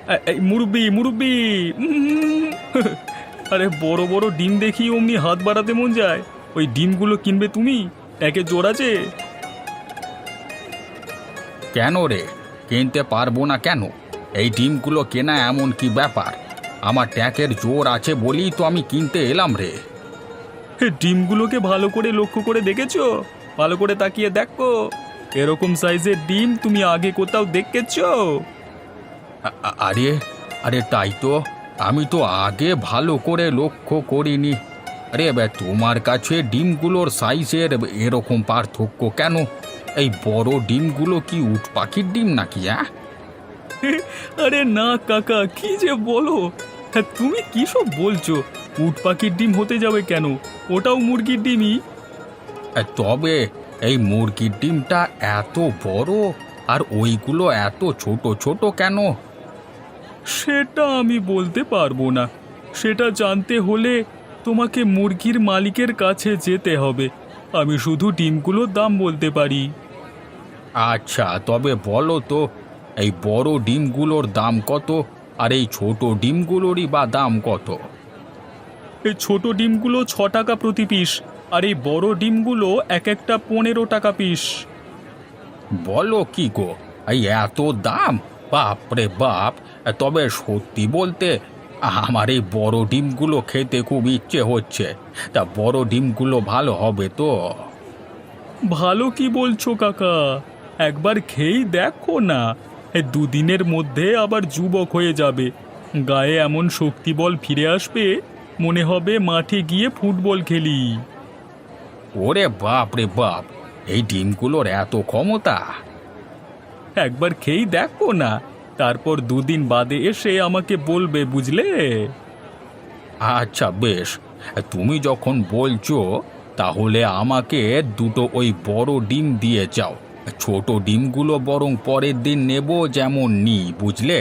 এই মুরব্বি মুরব্বি, আরে বড় বড় ডিম দেখি অমনি হাত বাড়াতে মন যায়। ওই ডিমগুলো কিনবে তুমি? একে জোর আছে? কেন রে, কিনতে পারবো না কেন? এই ডিমগুলো কেনা এমন কি ব্যাপার? আমার ট্যাঁকের জোর আছে বলেই তো আমি কিনতে এলাম রে। ডিমগুলোকে ভালো করে লক্ষ্য করে দেখেছো? ভালো করে তাকিয়ে দেখো, এরকম সাইজের ডিম তুমি আগে কোথাও দেখেছো? আরে আরে তাই তো, আমি তো আগে ভালো করে লক্ষ্য করিনি। আরে তোমার কাছে ডিমগুলোর সাইজের এরকম পার্থক্য কেন? এই বড় ডিমগুলো কি উট পাখির ডিম নাকি? আরে না কাকা, কি যে বলো! হ্যাঁ, তুমি কি সব বলছো? উট পাখির ডিম হতে যাবে কেন? ওটাও মুরগির ডিমই। তবে এই মুরগির ডিমটা এত বড় আর ওইগুলো এত ছোট ছোট কেন? সেটা আমি বলতে পারবো না। সেটা জানতে হলে তোমাকে মুরগির মালিকের কাছে যেতে হবে। আমি শুধু ডিমগুলোর দাম বলতে পারি। আচ্ছা, তবে বলো তো, এই বড় ডিমগুলোর দাম কত আর এই ছোট ডিমগুলোরই বা দাম কত? এই ছোট ডিমগুলো 6 টাকা প্রতি পিস, আর এই বড় ডিমগুলো এক একটা 15 টাকা পিস। বলো কি গো, এই এত দাম? বাপ রে বাপ! তবে সত্যি বলতে আমার এই বড় ডিমগুলো খেতে খুব ইচ্ছে হচ্ছে। তা বড় ডিমগুলো ভালো হবে তো? ভালো কি বলছো কাকা? একবার খেয়েই দেখো না। এই দুদিনের মধ্যে আবার যুবক হয়ে যাবে, গায়ে এমন শক্তি বল ফিরে আসবে, মনে হবে মাঠে গিয়ে ফুটবল খেলি। ওরে বাপ রে বাপ! এই ডিমগুলোর এত ক্ষমতা? একবার খেয়েই দেখো না, তারপর দুদিন বাদে এসে আমাকে বলবে, বুঝলে? আচ্ছা বেশ, তুমি যখন বলছো তাহলে আমাকে দুটো ওই বড় ডিম দিয়ে যাও। ছোট ডিমগুলো বরং পরের দিন নেব, যেমন নি, বুঝলে?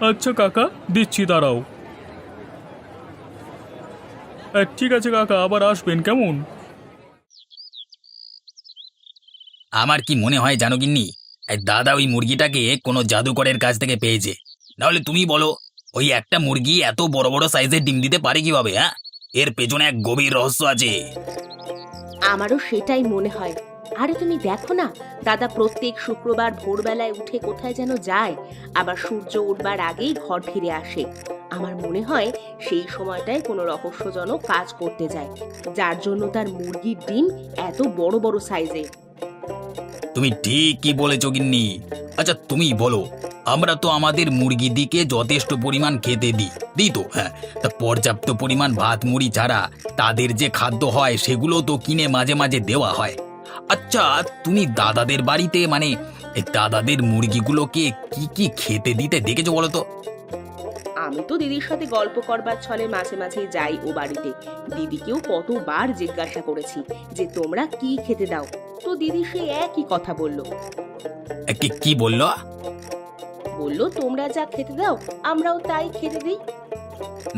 আচ্ছা কাকা, দিচ্ছি, দাঁড়াও। ঠিক আছে কাকা, আবার আসবেন কেমন? আমার কি মনে হয় জানো গিন্নি, এই দাদা ওই মুরগিটাকে কোনো জাদুকরের কাছ থেকে পেয়েছে। নাহলে তুমি বলো, ওই একটা মুরগি এত বড় বড় সাইজের ডিম দিতে পারে কিভাবে? হ্যাঁ, এর পেছনে এক গভীর রহস্য আছে। আমারও সেটাই মনে হয়। আরে তুমি দেখো না, দাদা প্রত্যেক শুক্রবার ভোরবেলায় উঠে কোথায় যেন যায়, আবার সূর্য উঠবার আগেই ঘর ফিরে আসে। আমার মনে হয় সেই সময়টায় কোনো রহস্যজনক কাজ করতে যায়, যার জন্য তার মুরগির ডিম এত বড় বড় সাইজের। তুমি ঠিক কি বলেছ গিন্নি। আচ্ছা তুমি বলো, আমরা তো আমাদের মুরগিদিকে যথেষ্ট পরিমাণ খেতে দিই তো, হ্যাঁ, তা পর্যাপ্ত পরিমাণ ভাত মুড়ি ছাড়া তাদের যে খাদ্য হয় সেগুলো তো কিনে মাঝে মাঝে দেওয়া হয়। আচ্ছা, তুমি দাদাদের বাড়িতে মানে এই দাদাদের মুরগিগুলোকে কি কি খেতে দিতে দেখেছো বলো তো? আমি তো দিদির সাথে গল্প করবার ছলে মাঝে মাঝে যাই ও বাড়িতে। দিদিকেও কতবার জিজ্ঞাসা করেছি যে তোমরা কি খেতে দাও, তো দিদি সে একই কথা বলল। কি বললো? বলল তোমরা যা খেতে দাও আমরাও তাই খেতে দিই।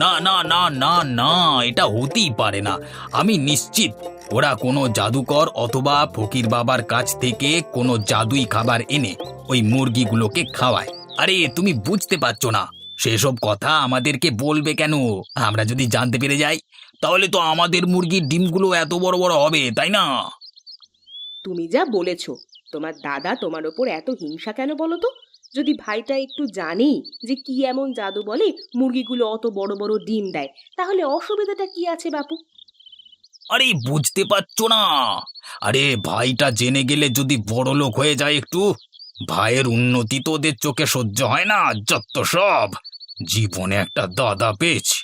না না না না না, এটা হতেই পারে না। আমি নিশ্চিত ওরা কোনো জাদুকর অথবা ফকির বাবার কাছ থেকে কোনো জাদুই খাবার এনে ওই মুরগিগুলোকে খাওয়ায়। আরে তুমি বুঝতে পারছো না, সেসব কথা আমাদেরকে বলবে কেন? আমরা যদি জানতে পেরে যাই, তাহলে তো আমাদের মুরগির ডিমগুলো এত বড় বড় হবে, তাই না? তুমি যা বলেছ, তোমার দাদা তোমার ওপর এত হিংসা কেন বলো তো? যদি ভাইটা একটু জানি যে কি এমন জাদু বলে মুরগিগুলো অত বড় বড় ডিম দেয়, তাহলে অসুবিধাটা কি আছে বাপু? আরে বুঝতে পারছো না? আরে ভাইটা জেনে গেলে যদি বড় লোক হয়ে যায় একটু, ভাইয়ের উন্নতি তো ওদের চোখে সহ্য হয় না। যত সব, জীবনে একটা দাদা পেয়েছি।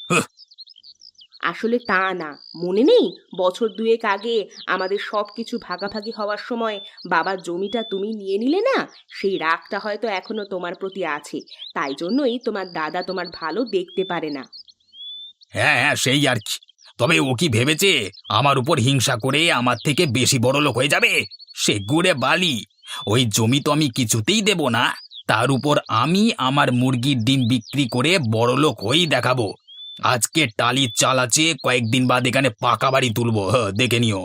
আসলে তা না, মনে নেই বছর দুয়েক আগে আমাদের সবকিছু ভাগাভাগি হওয়ার সময় বাবার জমিটা তুমি নিয়ে নিলে না? সেই রাগটা হয়তো এখনো তোমার প্রতি আছে, তাই জন্যই তোমার দাদা তোমার ভালো দেখতে পারে না। হ্যাঁ হ্যাঁ, সেই আর কি। তবে ও কি ভেবেছে আমার উপর হিংসা করে আমার থেকে বেশি বড় লোক হয়ে যাবে? সে গুড়ে বালি। ওই জমি তো আমি কিছুতেই দেব না। তার উপর আমি আমার মুরগির ডিম বিক্রি করে বড় লোক হয়েই দেখাবো। আজকে টালির চাল আছে, কয়েকদিন বাদ এখানে পাকা বাড়ি তুলবো, হ্যাঁ, দেখে নিও।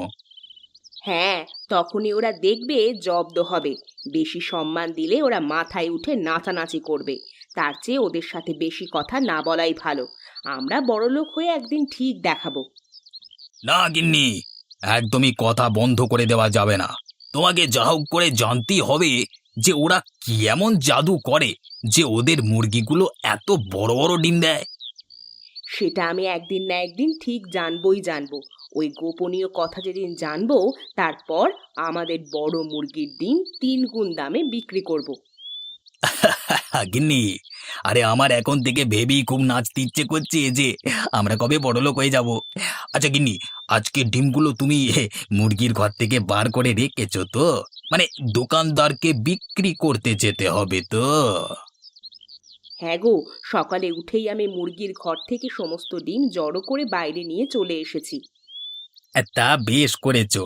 হ্যাঁ, তখনই ওরা দেখবে জব্দ হবে। বেশি সম্মান দিলে ওরা মাথায় উঠে নাচানাচি করবে। তার চেয়ে ওদের সাথে বেশি কথা না বলাই ভালো। আমরা বড়লোক হয়ে একদিন ঠিক দেখাবো। না গিন্নি, একদমই কথা বন্ধ করে দেওয়া যাবে না। তোমাকে যা হোক করে জানতেই হবে যে ওরা কি এমন জাদু করে যে ওদের মুরগিগুলো এত বড় বড় ডিম দেয়। সেটা আমি একদিন না একদিন ঠিক জানবই জানবো। ওই গোপনীয় কথা যেদিন জানবো, তারপর আমাদের বড় মুরগির ডিম 3 গুণ দামে বিক্রি করব। গিন্নি, আরে আমার এখন থেকে ভেবেই খুব নাচতে ইচ্ছে করছে যে আমরা কবে বড়লোক হয়ে যাব। আচ্ছা গিন্নি, আজকে ডিমগুলো তুমি মুরগির ঘর থেকে বার করে রেখেছো তো? মানে দোকানদারকে বিক্রি করতে যেতে হবে তো? হ্যাঁ গো, সকালে উঠেই আমি মুরগির ঘর থেকে সমস্ত ডিম জড়ো করে বাইরে নিয়ে চলে এসেছি। তা বেশ করেছো।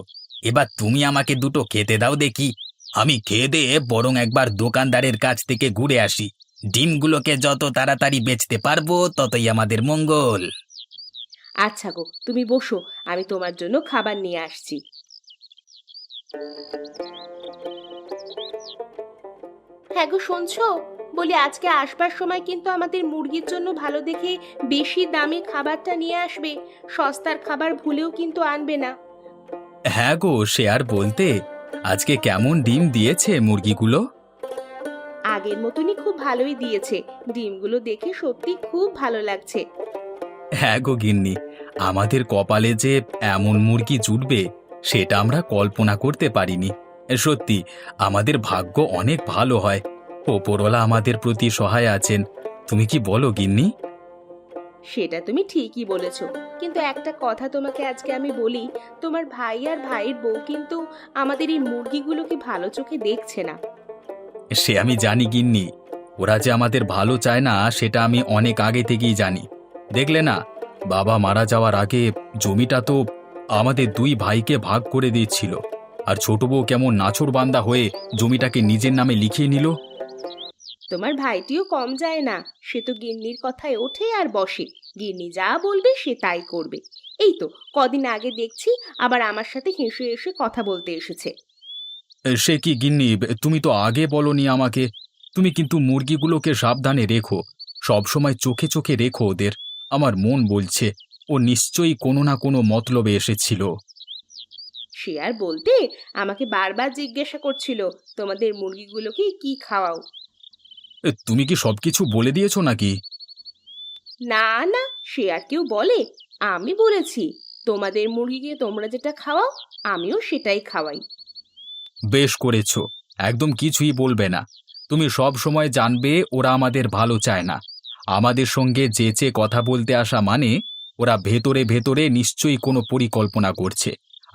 এবার তুমি আমাকে দুটো খেতে দাও দেখি। আমি খেয়ে দিয়ে বরং একবার দোকানদারের কাছ থেকে ঘুরে আসি। ডিমগুলোকে যত তাড়াতাড়ি বেচতে পারবো ততই আমাদের মঙ্গল। আচ্ছা গো, তুমি বসো, আমি তোমার জন্য খাবার নিয়ে আসছি। হ্যাঁ গো, শুনছো? বলি আজকে আসবার সময় কিন্তু আমাদের মুরগির জন্য ভালো দেখে বেশি দামি খাবারটা নিয়ে আসবে। সস্তার খাবার ভুলেও কিন্তু আনবে না। হ্যাঁ গো, সে আর বলতে। আজকে কেমন ডিম দিয়েছে মুরগিগুলো? আগের মতনই খুব ভালোই দিয়েছে। ডিমগুলো দেখে সত্যি খুব ভালো লাগছে। হ্যাঁ গো গিন্নি, আমাদের কপালে যে এমন মুরগি জুটবে সেটা আমরা কল্পনা করতে পারিনি। সত্যি আমাদের ভাগ্য অনেক ভালো হয়। ওপরওয়ালা আমাদের প্রতি সহায় আছেন। তুমি কি বলো গিন্নি? সেটা তুমি ঠিকই বলেছ, কিন্তু একটা কথা তোমাকে আজকে আমি বলি, তোমার ভাই আর ভাইয়ের বউ কিন্তু আমাদের এই মুরগিগুলোকে ভালো চোখে দেখছে না। সে আমি জানি গিন্নি, ওরা যে আমাদের ভালো চায় না সেটা আমি অনেক আগে থেকেই জানি। দেখলে না, বাবা মারা যাওয়ার আগে জমিটা তো আমাদের 2 ভাইকে ভাগ করে দিচ্ছিল, আর ছোট বউ কেমন নাছোড়বান্দা হয়ে জমিটাকে নিজের নামে লিখিয়ে নিল। তোমার ভাইটিও কম যায় না, সে তো গিন্নির কথায় ওঠে আর বসে। গিন্নি যা বলবে সে তাই করবে। এই তো কদিন আগে দেখছি আবার আমার সাথে হেসে হেসে কথা বলতে এসেছে। সে কি গিন্নি, তুমি তো আগে বলনি আমাকে। তুমি কিন্তু মুরগিগুলোকে সাবধানে রেখো, সব সময় চোখে চোখে রেখো ওদের। আমার মন বলছে ও নিশ্চয়ই কোনো না কোনো মতলবে এসেছিল। সে আর বলতে, আমাকে বারবার জিজ্ঞাসা করছিল তোমাদের মুরগিগুলোকে কি খাওয়াও। তুমি কি সবকিছু বলে দিয়েছো নাকি? না না, সে আর কেউ বলে? আমি বলেছি তোমাদের মুরগিকে তোমরা যেটা খাওয়াও আমিও সেটাই খাওয়াই। বেশ করেছো, একদম কিছুই বলবে না। তুমি সব সময় জানবে ওরা আমাদের ভালো চায় না। আমাদের সঙ্গে যেচে কথা বলতে আসা মানে ওরা ভেতরে ভেতরে নিশ্চয়ই কোনো পরিকল্পনা করছে,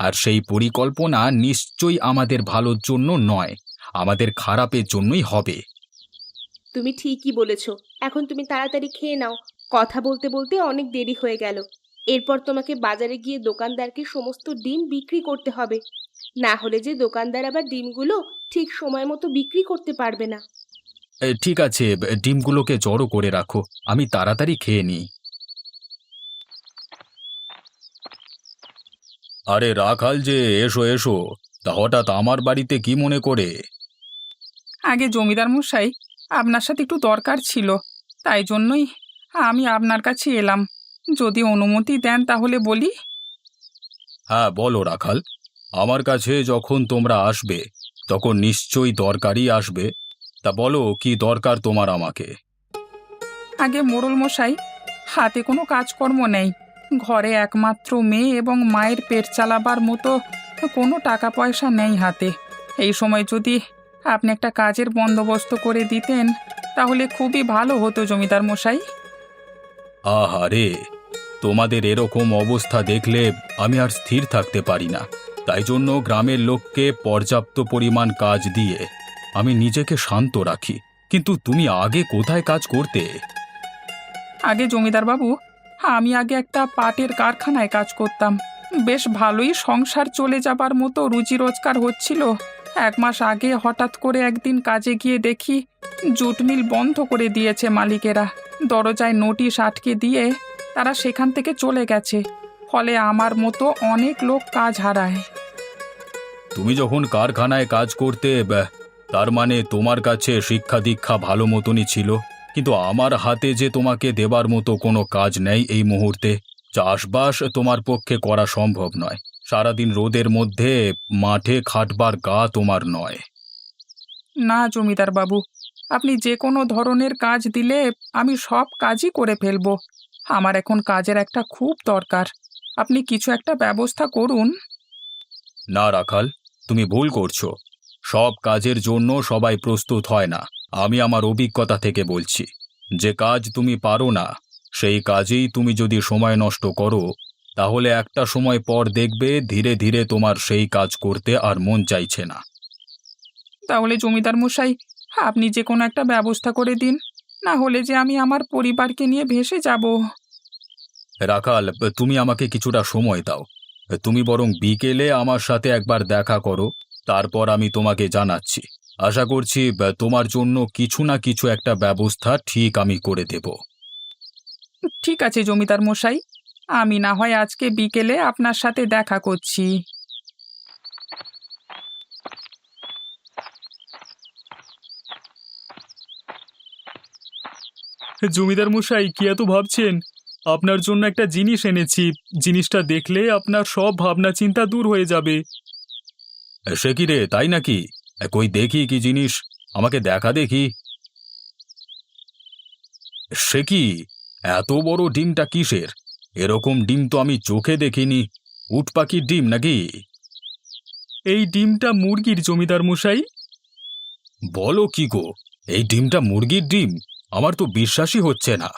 আর সেই পরিকল্পনা নিশ্চয়ই আমাদের ভালোর জন্য নয়, আমাদের খারাপের জন্যই হবে। তুমি ঠিকই বলেছ। এখন তুমি তাড়াতাড়ি খেয়ে নাও, কথা বলতে বলতে অনেক দেরি হয়ে গেল। এরপর তোমাকে বাজারে গিয়ে দোকানদারকে সমস্ত ডিম বিক্রি করতে হবে, না হলে যে দোকানদার আবার ডিমগুলো ঠিক সময় মতো বিক্রি করতে পারবে না। ঠিক আছে, ডিমগুলোকে জড়ো করে রাখো, আমি তাড়াতাড়ি খেয়ে নিই। আরে রাখাল যে, এসো এসো। তা হঠাৎ আমার বাড়িতে কি মনে করে? আগে জমিদার মশাই, আপনার সাথে একটু দরকার ছিল, তাই জন্যই আমি আপনার কাছে এলাম। যদি অনুমতি দেন তাহলে বলি। হ্যাঁ বলো রাখাল, আমার কাছে যখন তোমরা আসবে তখন নিশ্চয়ই দরকারই আসবে। তা বলো কি দরকার তোমার আমাকে? আগে মোড়ল মশাই, হাতে কোনো কাজকর্ম নেই, ঘরে একমাত্র মেয়ে এবং মায়ের পেট চালাবার মতো কোনো টাকা পয়সা নেই হাতে। এই সময় যদি আপনি একটা কাজের বন্দোবস্ত করে দিতেন তাহলে খুবই ভালো হতো জমিদার মশাই। আহারে, তোমাদের এরকম অবস্থা দেখলে আমি আর স্থির থাকতে পারি না। তাই জন্য গ্রামের লোককে পর্যাপ্ত পরিমাণ কাজ দিয়ে আমি নিজেকে শান্ত রাখি। কিন্তু তুমি আগে কোথায় কাজ করতে? আগে জমিদার বাবু, আমি আগে একটা পাটের কারখানায় কাজ করতাম। বেশ ভালোই সংসার চলে যাবার মতো রুজি রোজগার হচ্ছিল। 1 মাস আগে হঠাৎ করে একদিন কাজে গিয়ে দেখি জুট মিল বন্ধ করে দিয়েছে মালিকেরা। দরজায় নোটিশ আটকে দিয়ে তারা সেখান থেকে চলে গেছে। ফলে আমার মতো অনেক লোক কাজ হারায়। তুমি যখন কারখানায় কাজ করতে, তার মানে তোমার কাছে শিক্ষা দীক্ষা ভালো মতনই ছিল। কিন্তু আমার হাতে যে তোমাকে দেবার মতো কোনো কাজ নেই এই মুহূর্তে। চাষবাস তোমার পক্ষে করা সম্ভব নয়। সারাদিন রোদের মধ্যে মাঠে খাটবার গা তোমার নয়। না জমিদার বাবু, আপনি যে কোনো ধরনের কাজ দিলে আমি সব কাজই করে ফেলবো। আমার এখন কাজের একটা খুব দরকার। আপনি কিছু একটা ব্যবস্থা করুন। না রাখাল, তুমি ভুল করছো। সব কাজের জন্য সবাই প্রস্তুত হয় না। আমি আমার অভিজ্ঞতা থেকে বলছি, যে কাজ তুমি পারো না সেই কাজেই তুমি যদি সময় নষ্ট করো, তাহলে একটা সময় পর দেখবে ধীরে ধীরে তোমার সেই কাজ করতে আর মন চাইছে না। তাহলে জমিদার মশাই, আপনি যে কোনো একটা ব্যবস্থা করে দিন, না হলে যে আমি আমার পরিবারকে নিয়ে ভেসে যাব। রাখাল, তুমি আমাকে কিছুটা সময় দাও। তুমি বরং বিকেলে আমার সাথে একবার দেখা করো, তারপর আমি তোমাকে জানাচ্ছি। আশা করছি তোমার জন্য কিছু না কিছু একটা ব্যবস্থা ঠিক আমি করে দেব। ঠিক আছে জমিদার মশাই, আমি না হয় আজকে বিকেলে আপনার সাথে দেখা করছি। জমিদার মশাই, কি এত ভাবছেন? আপনার জন্য একটা জিনিস এনেছি। জিনিসটা দেখলে আপনার সব ভাবনা চিন্তা দূর হয়ে যাবে। সে কি রে, তাই নাকি? কই দেখি কি জিনিস, আমাকে দেখা দেখি। সে কি, এত বড় ডিমটা কিসের? এরকম ডিম তো আমি চোখে দেখিনি। উট পাখির ডিম নাকি? এই ডিমটা মুরগির, জমিদার মশাই। বলো কি গো, এই ডিমটা মুরগির ডিম? আমার তো বিশ্বাসই হচ্ছে না।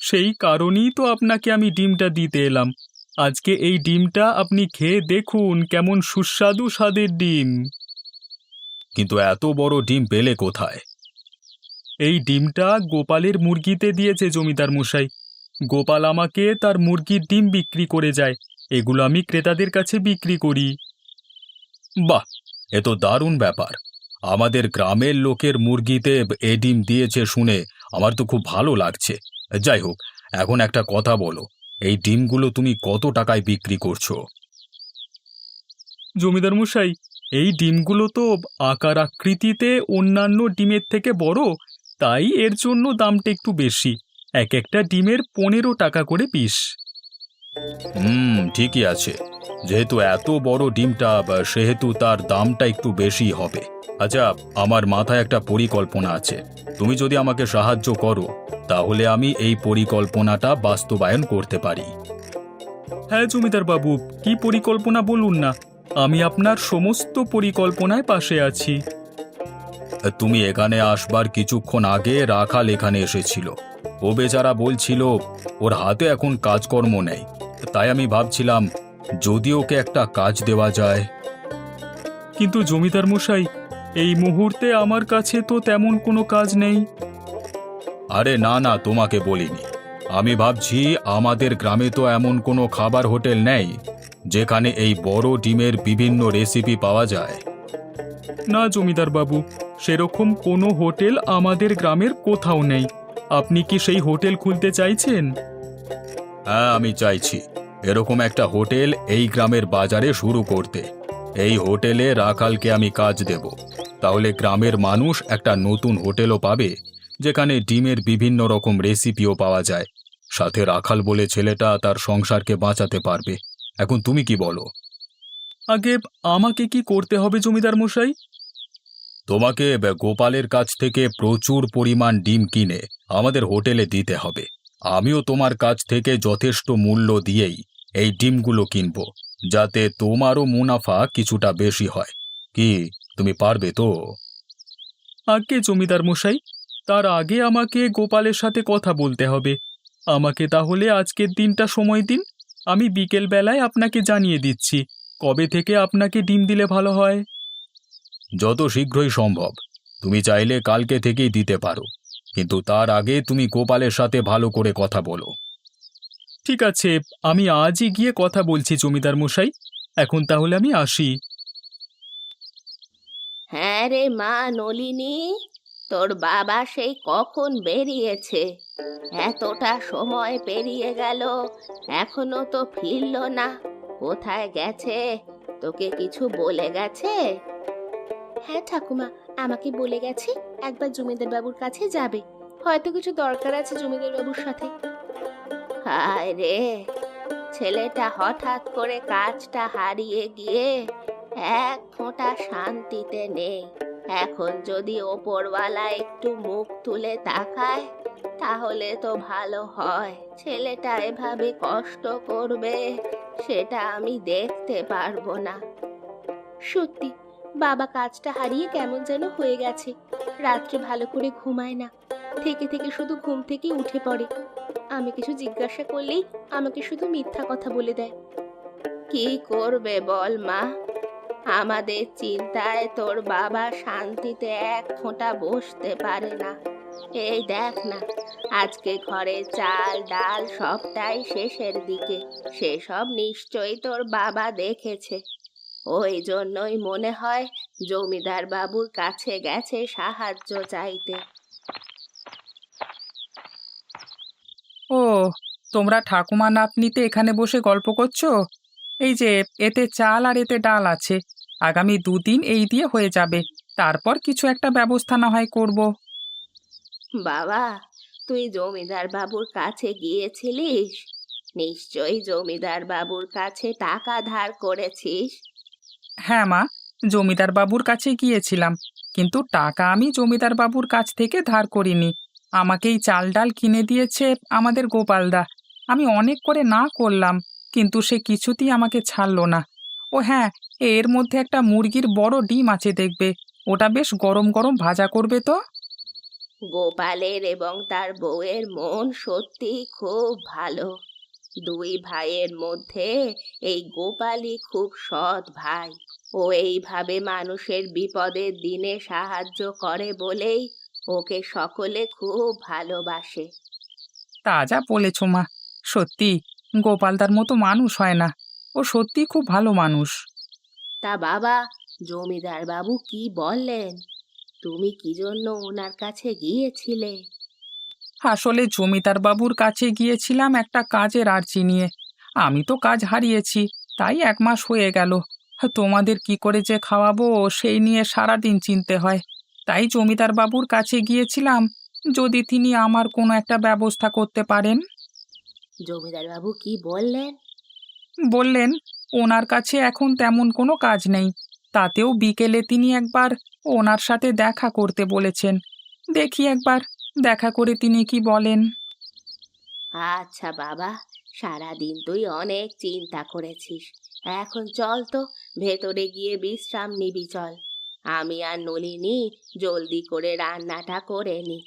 সেই কারণেই তো আপনাকে আমি ডিমটা দিতে এলাম। আজকে এই ডিমটা আপনি খেয়ে দেখুন, কেমন সুস্বাদু স্বাদের ডিম। কিন্তু এত বড় ডিম পেলে কোথায়? এই ডিমটা গোপালের মুরগিতে দিয়েছে জমিদার মশাই। গোপাল আমাকে তার মুরগির ডিম বিক্রি করে যায়। এগুলো আমি ক্রেতাদের কাছে বিক্রি করি। বাহ, এ তো দারুণ ব্যাপার। আমাদের গ্রামের লোকের মুরগিতে এ ডিম দিয়েছে শুনে আমার তো খুব ভালো লাগছে। যাই হোক, এখন একটা কথা বলো, এই ডিমগুলো তুমি কত টাকায় বিক্রি করছো? জমিদার মশাই, এই ডিমগুলো তো আকার আকৃতিতে অন্যান্য ডিমের থেকে বড়, তাই এর জন্য দামটা একটু বেশি। এক একটা ডিমের 15 টাকা করে পিস। ঠিকই আছে। যেহেতু এত বড় ডিমটা, সেহেতু তার দামটা একটু বেশি হবে। আচ্ছা, আমার মাথায় একটা পরিকল্পনা আছে। তুমি যদি আমাকে সাহায্য করো, তাহলে আমি এই পরিকল্পনাটা বাস্তবায়ন করতে পারি। হ্যাঁ জমিদার বাবু, কি পরিকল্পনা বলুন না। আমি আপনার সমস্ত পরিকল্পনায় পাশে আছি। তুমি এখানে আসবার কিছুক্ষণ আগে রাখাল এখানে এসেছিল। ও বেচারা বলছিল ওর হাতে এখন কাজকর্ম নেই, তাই আমি ভাবছিলাম যদি ওকে একটা কাজ দেওয়া যায়। কিন্তু জমিদার মশাই, এই মুহূর্তে আমার কাছে তো তেমন কোনো কাজ নেই। আরে না না, তোমাকে বলিনি। আমি ভাবছি আমাদের গ্রামে তো এমন কোনো খাবার হোটেল নেই যেখানে এই বড় ডিমের বিভিন্ন রেসিপি পাওয়া যায়। না জমিদার বাবু, সেরকম কোনো হোটেল আমাদের গ্রামের কোথাও নেই। আপনি কি সেই হোটেল খুলতে চাইছেন? হ্যাঁ, আমি চাইছি এরকম একটা হোটেল এই গ্রামের বাজারে শুরু করতে। এই হোটেলে রাখালকে আমি কাজ দেব। তাহলে গ্রামের মানুষ একটা নতুন হোটেলও পাবে, যেখানে ডিমের বিভিন্ন রকম রেসিপিও পাওয়া যায়। সাথে রাখাল বলে ছেলেটা তার সংসারকে বাঁচাতে পারবে। এখন তুমি কি বলো? আগে আমাকে কি করতে হবে জমিদার মশাই? তোমাকে গোপালের কাছ থেকে প্রচুর পরিমাণ ডিম কিনে আমাদের হোটেলে দিতে হবে। আমিও তোমার কাছ থেকে যথেষ্ট মূল্য দিয়েই এই ডিমগুলো কিনব, যাতে তোমারও মুনাফা কিছুটা বেশি হয়। কি, তুমি পারবে তো? আগে জমিদার মশাই, তার আগে আমাকে গোপালের সাথে কথা বলতে হবে। আমাকে তাহলে আজকের দিনটা সময় দিন। আমি বিকেল বেলায় আপনাকে জানিয়ে দিচ্ছি কবে থেকে আপনাকে ডিম দিলে ভালো হয়। যত শীঘ্রই সম্ভব। তুমি চাইলে কালকে থেকেই দিতে পারো, কিন্তু তার আগে তুমি গোপালের সাথে ভালো করে কথা বলো। ঠিক আছে, আমি আজই গিয়ে কথা বলছি জমিদার মশাই। এখন তাহলে আমি আসি। হ্যাঁ রে মা নলিনী, তোর বাবা সেই কখন বেরিয়েছে? এতটা সময় পেরিয়ে গেল, এখনো তো ফিরলো না। কোথায় গেছে? তোকে কিছু বলে গেছে? হ্যাঁ ঠাকুমা, আমাকে বলে গেছে একবার জমিদার বাবুর কাছে যাবে। হয়তো কিছু দরকার আছে জমিদার বাবুর সাথে। হায় রে, ছেলেটা হঠাৎ করে কাজটা হারিয়ে গিয়ে এক ফোঁটা শান্তিতে নেই। এখন যদি ওপরওয়ালা একটু মুখ তুলে তাকায় তাহলে তো ভালো হয়। ছেলেটা এভাবে কষ্ট করবে সেটা আমি দেখতে পারবো না। সত্যি বাবা কাজটা হারিয়ে কেমন যেন হয়ে গেছে। রাত্রে ভালো করে ঘুমায় না, থেকে থেকে শুধু ঘুম থেকে উঠে পড়ে। আমি কিছু জিজ্ঞাসা করলেই আমাকে শুধু মিথ্যা কথা বলে দেয়। কি করবে বল মা, আমাদের চিন্তায় তোর বাবা শান্তিতে এক ফোঁটা বসতে পারে না। এই দেখ না, আজকে ঘরে চাল ডাল সবটাই শেষের দিকে। সেসব নিশ্চয়ই তোর বাবা দেখেছে। ওই জন্যই মনে হয় জমিদার বাবুর কাছে গেছে সাহায্য চাইতে। ও, তোমরা ঠাকুমা নাতনিতে এখানে বসে গল্প করছো? এই যে এতে চাল আর এতে ডাল আছে, আগামী 2 দিন এই দিয়ে হয়ে যাবে। তারপর কিছু একটা ব্যবস্থা না হয় করব। বাবা, তুই জমিদার বাবুর কাছে গিয়েছিলিস? নিশ্চয়ই জমিদার বাবুর কাছে টাকা ধার করেছিস। হ্যাঁ মা, জমিদার বাবুর কাছে গিয়েছিলাম, কিন্তু টাকা আমি জমিদার বাবুর কাছ থেকে ধার করিনি। আমাকেই চাল ডাল কিনে দিয়েছে আমাদের গোপালদা। আমি অনেক করে না করলাম, কিন্তু সে কিছুতেই আমাকে ছাড়লো না। ও হ্যাঁ, এর মধ্যে একটা মুরগির বড় ডিম আছে দেখবে, ওটা বেশ গরম গরম ভাজা করবে তো। গোপালের এবং তার বউয়ের মন সত্যি খুব ভালো। দুই ভাইয়ের মধ্যে এই গোপালই খুব সৎ ভাই। ও এইভাবে মানুষের বিপদের দিনে সাহায্য করে বলেই ওকে সকলে খুব ভালোবাসে। তা যা বলেছ মা, সত্যি গোপালদার মতো মানুষ হয় না। ও সত্যি খুব ভালো মানুষ। তা বাবা, জমিদার বাবু কি বললেন? তুমি কি জন্য ওনার কাছে গিয়েছিলে? আসলে জমিদার বাবুর কাছে গিয়েছিলাম একটা কাজের আর্জি নিয়ে। আমি তো কাজ হারিয়েছি, তাই 1 মাস হয়ে গেল। তোমাদের কি করে যে খাওয়াবো সেই নিয়ে সারাদিন চিনতে হয়। তাই জমিদার বাবুর কাছে গিয়েছিলাম, যদি তিনি আমার কোনো একটা ব্যবস্থা করতে পারেন। জমিদার বাবু কি বললেন? বললেন ওনার কাছে এখন তেমন কোনো কাজ নেই, তাতেও বিকেলে তিনি একবার ওনার সাথে দেখা করতে বলেছেন। দেখি একবার দেখা করে তিনি কি বলেন। আচ্ছা বাবা, সারাদিন তুই অনেক চিন্তা করেছিস। এখন চল তো, ভেতরে গিয়ে বিশ্রাম নিবি চল। আমি আর নলিনী জলদি করে রান্নাটা করে নি,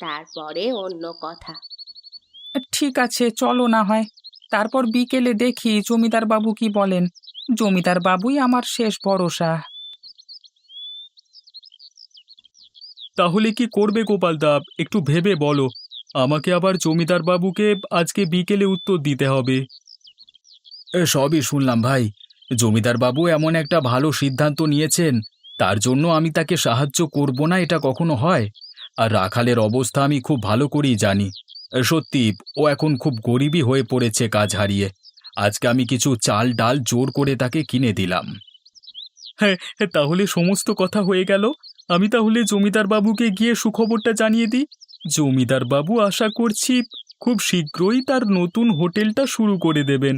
তারপরে অন্য কথা। ঠিক আছে, চলো না হয়। তারপর বিকেলে দেখি জমিদার বাবু কি বলেন। জমিদার বাবুই আমার শেষ ভরসা। তাহলে কি করবে গোপালদা, একটু ভেবে বলো। আমাকে আবার জমিদার বাবুকে আজকে বিকেলে উত্তর দিতে হবে। সবই শুনলাম ভাই। জমিদার বাবু এমন একটা ভালো সিদ্ধান্ত নিয়েছেন, তার জন্য আমি তাকে সাহায্য করব না এটা কখনো হয়? আর রাখালের অবস্থা আমি খুব ভালো করেই জানি। সত্যি ও এখন খুব গরিবই হয়ে পড়েছে কাজ হারিয়ে। আজকে আমি কিছু চাল ডাল জোর করে তাকে কিনে দিলাম। হ্যাঁ, তাহলে সমস্ত কথা হয়ে গেল। আমি তাহলে জমিদার বাবুকে গিয়ে সুখবরটা জানিয়ে দিই। জমিদার বাবু আশা করছি খুব শীঘ্রই তার নতুন হোটেলটা শুরু করে দেবেন।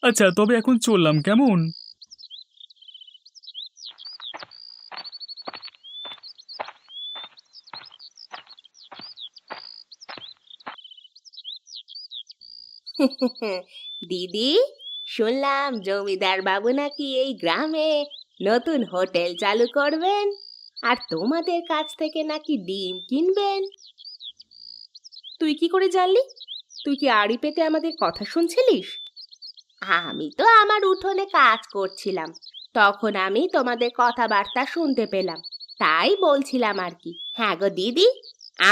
আচ্ছা, তবে এখন চললাম, কেমন? দিদি, শুনলাম জমিদার বাবু নাকি এই গ্রামে নতুন হোটেল চালু করবেন, আর তোমাদের কাছ থেকে নাকি ডিম কিনবেন। তুই কি করে জানলি? তুই কি আড়ি পেতে আমাদের কথা শুনছিলিস? আমি তো আমার উঠোনে কাজ করছিলাম, তখন আমি তোমাদের কথাবার্তা শুনতে পেলাম, তাই বলছিলাম আর কি। হ্যাঁ গো দিদি,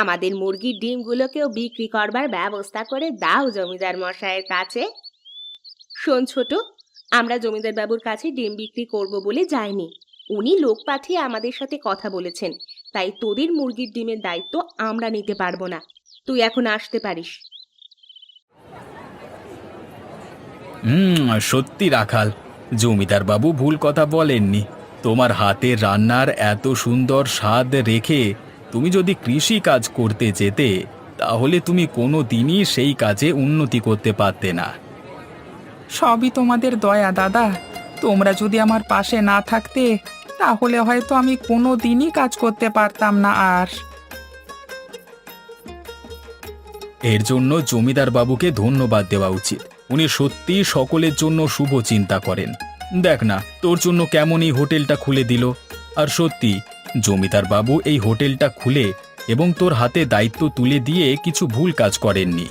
আমাদের মুরগির ডিমগুলোকেও বিক্রি করবার ব্যবস্থা করে দাও জমিদার মশাইয়ের কাছে। শোন ছোট, আমরা জমিদার বাবুর কাছে ডিম বিক্রি করব বলে যাইনি। উনি লোক পাঠিয়ে আমাদের সাথে কথা বলেছেন, তাই তোদের মুরগির ডিমের দায়িত্ব আমরা নিতে পারবো না। তুই এখন আসতে পারিস। সত্যি রাখাল, জমিদার বাবু ভুল কথা বলেননি। তোমার হাতের রান্নার এত সুন্দর স্বাদ রেখে তুমি যদি কৃষি কাজ করতে যেতে, তাহলে তুমি কোনো দিনই সেই কাজে উন্নতি করতে পারতে না। সবই তোমাদের দয়া দাদা। তোমরা যদি আমার পাশে না থাকতে তাহলে হয়তো আমি কোনো দিনই কাজ করতে পারতাম না আর। এর জন্য জমিদার বাবুকে ধন্যবাদ দেওয়া উচিত। উনি সত্যি সকলের জন্য শুভ চিন্তা করেন। দেখ না, তোর জন্য কেমন এই হোটেলটা খুলে দিল। আর সত্যি জমিদার বাবু এই হোটেলটা খুলে এবং তোর হাতে দায়িত্ব তুলে দিয়ে কিছু ভুল কাজ করেননি।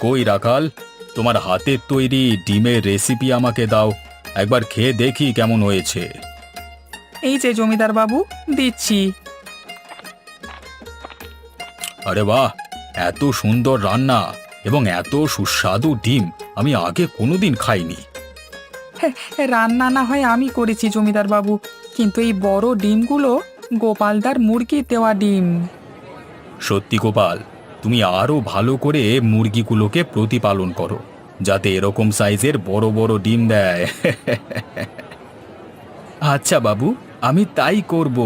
কই রাখাল, তোমার হাতের তৈরি ডিমের রেসিপি আমাকে দাও, একবার খেয়ে দেখি কেমন হয়েছে। এই যে জমিদার বাবু, দিচ্ছি। আরে বাহ, এত সুন্দর রান্না এবং এত সুস্বাদু ডিম আমি আগে কোনোদিন খাইনি। রান্না না হয় আমি করেছি জমিদার বাবু, কিন্তু এই বড় ডিমগুলো গোপালদার মুরগির দেওয়া ডিম। সত্যি গোপাল, তুমি আরো ভালো করে মুরগিগুলোকে প্রতিপালন করো, যাতে এরকম সাইজের বড় বড় ডিম দেয়। আচ্ছা বাবু, আমি তাই করব।